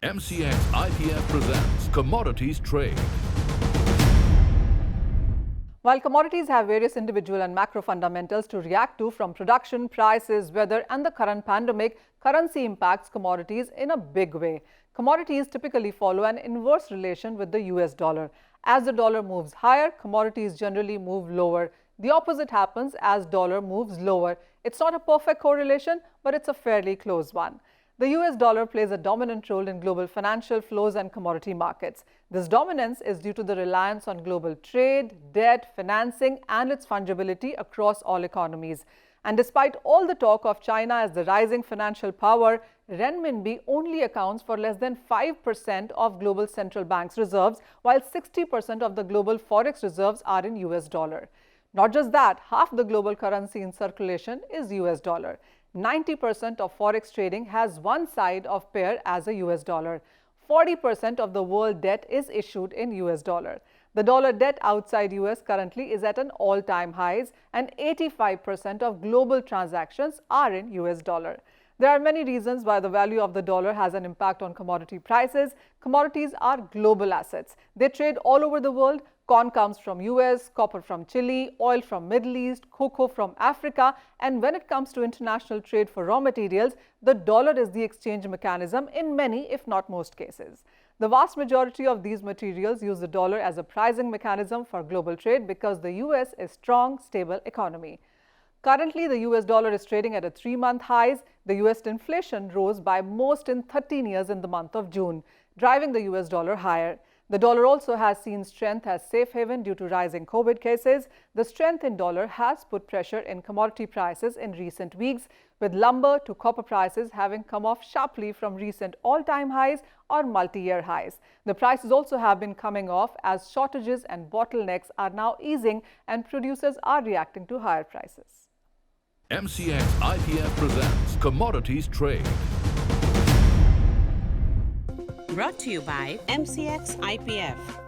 MCX IPF presents Commodities Trade. While commodities have various individual and macro fundamentals to react to, from production, prices, weather, and the current pandemic, currency impacts commodities in a big way. Commodities typically follow an inverse relation with the US dollar. As the dollar moves higher, commodities generally move lower. The opposite happens as dollar moves lower. It's not a perfect correlation, but it's a fairly close one. The US dollar plays a dominant role in global financial flows and commodity markets. This dominance is due to the reliance on global trade, debt, financing, and its fungibility across all economies. And despite all the talk of China as the rising financial power, renminbi only accounts for less than 5% of global central banks' reserves, while 60% of the global forex reserves are in US dollar. Not just that, half the global currency in circulation is US dollar. 90% of forex trading has one side of pair as a US dollar. 40% of the world debt is issued in US dollar. The dollar debt outside US currently is at an all-time highs, and 85% of global transactions are in US dollar. There are many reasons why the value of the dollar has an impact on commodity prices. Commodities are global assets. They trade all over the world. Corn comes from US, copper from Chile, oil from Middle East, cocoa from Africa, and when it comes to international trade for raw materials, the dollar is the exchange mechanism in many, if not most cases. The vast majority of these materials use the dollar as a pricing mechanism for global trade because the US is a strong, stable economy. Currently, the US dollar is trading at a 3-month highs. The US inflation rose by most in 13 years in the month of June, driving the US dollar higher. The dollar also has seen strength as safe haven due to rising COVID cases. The strength in dollar has put pressure in commodity prices in recent weeks, with lumber to copper prices having come off sharply from recent all-time highs or multi-year highs. The prices also have been coming off as shortages and bottlenecks are now easing and producers are reacting to higher prices. MCX IPF presents Commodities Trade. Brought to you by MCX IPF.